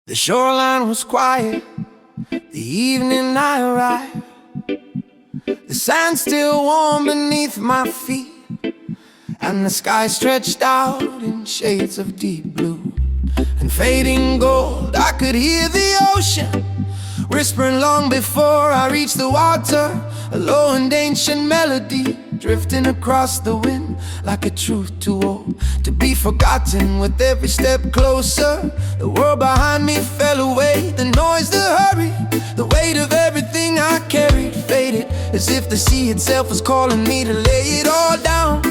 The shoreline was quiet the evening I arrived. The sand still warm beneath my feet, and the sky stretched out in shades of deep blue and fading gold. I could hear the ocean whispering long before I reached the water, a low and ancient melody drifting across the wind like a truth too old to be forgotten. With every step closer, the world behind me fell away. The noise, the hurry, the weight of everything I carried faded, as if the sea itself was calling me to lay it all down.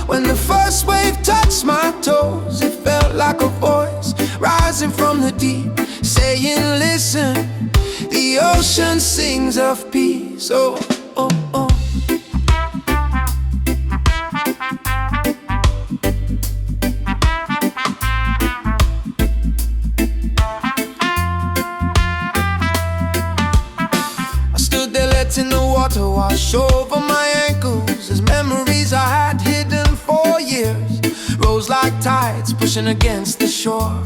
When the first wave touched my toes, it felt like a voice rising from the deep, saying, listen, the ocean sings of peace. Oh, oh, oh. I stood there letting the water wash over my ankles, as memories I had hidden for years rose like tides pushing against the shore.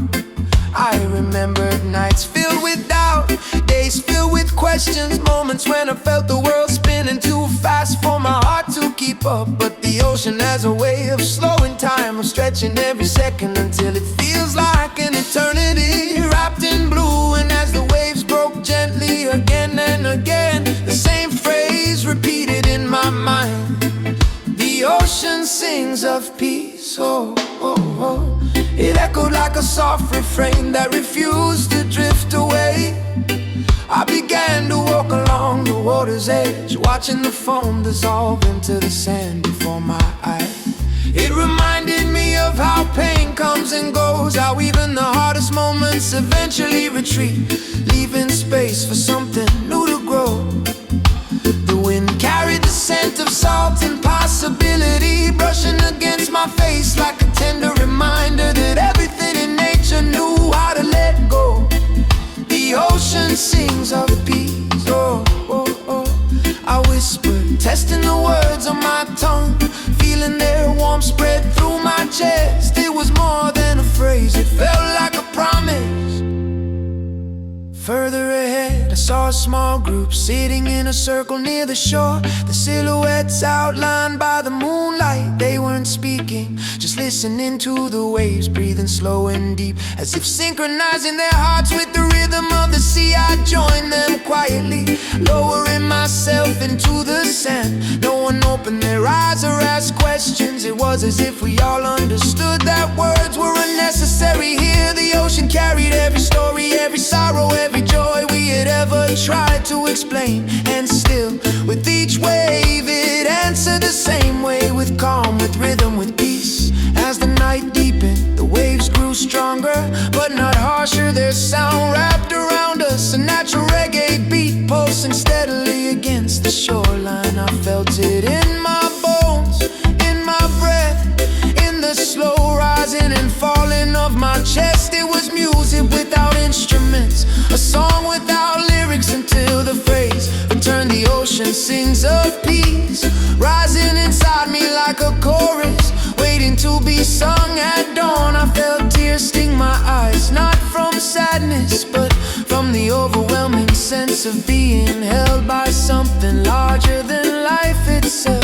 I remembered nights filled with doubt, days filled with questions, moments when I felt the world spinning too fast for my heart to keep up. But the ocean has a way of slowing time, of stretching every second until it feels like an eternity, wrapped in blue. And as the waves broke gently again and again, the same phrase repeated in my mind: the ocean sings of peace. Oh, oh, oh. It echoed like a soft refrain that refused to drift away. I began to walk along the water's edge, watching the foam dissolve into the sand before my eyes. It reminded me of how pain comes and goes, how even the hardest moments eventually retreat, leaving space for something new to grow. The wind carried the scent of salt and possibility, brushing against my face like a tender reminder that everything in nature knew how to let go. The ocean sings of peace. Oh, oh, oh. I whispered, testing the words on my tongue, feeling their warmth spread through my chest. It was more than a phrase, it felt like a promise. Further ahead, I saw a small group sitting in a circle near the shore, the silhouettes outlined by the moonlight. They weren't speaking, just listening to the waves, breathing slow and deep, as if synchronizing their hearts with the rhythm of the sea. I joined them quietly, lowering myself into the sand. No one opened their eyes or asked questions. It was as if we all understood that words were unnecessary here. The ocean carried every story, every sorrow, every joy we had ever tried to explain. And still, with each wave, it answered the same way, with calm, with rhythm, with peace. As the night deepened, the waves grew stronger, but not harsher. Their sound wrapped around us, a natural reggae beat pulsing steadily against the shoreline. I felt it in my bones, in my breath, in the slow rising and falling of my chest. It was music without instruments, a song without lyrics, until the phrase returned. The ocean sings of peace, rising inside me like a chorus, waiting to be sung at dawn. I felt tears sting my eyes, not from sadness, but from the overwhelming sense of being held by something larger than life itself.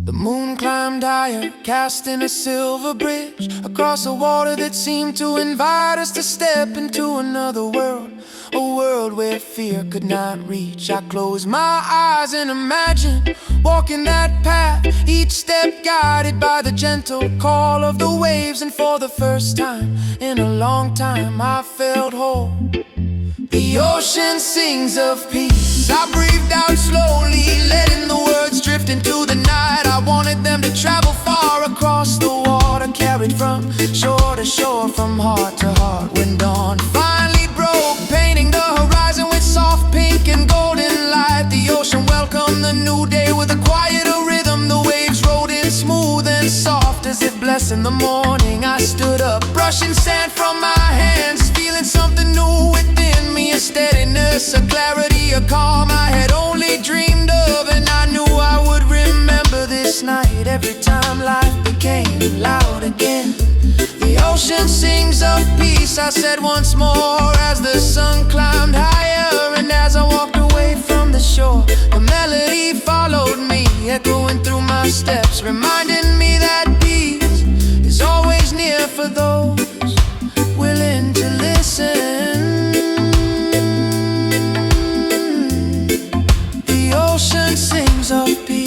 The moon climbed higher, casting a silver bridge across a water that seemed to invite us to step into another world, a world where fear could not reach. I closed my eyes and imagined walking that path, each step guided by the gentle call of the waves. And for the first time in a long time, I felt whole. The ocean sings of peace. I breathed out slowly, letting the words drift into the night. I wanted them to travel far across the water, carried from shore to shore, from heart to heart. When dawn finally broke, painting the horizon with soft pink and golden light, the ocean welcomed the new day with a quieter rhythm. The waves rolled in smooth and soft, as if blessing the morning. I stood up, brushing sand from my hands, feeling something new within me, a steadiness, a clarity, a calm I had only dreamed of. And I knew I would remember this night every time life became loud again. The ocean sings of peace, I said once more, as the sun climbed higher and as I walked away from the shore. The melody followed me, echoing through my steps, reminding me that peace is always near for those willing to listen. The ocean sings of peace.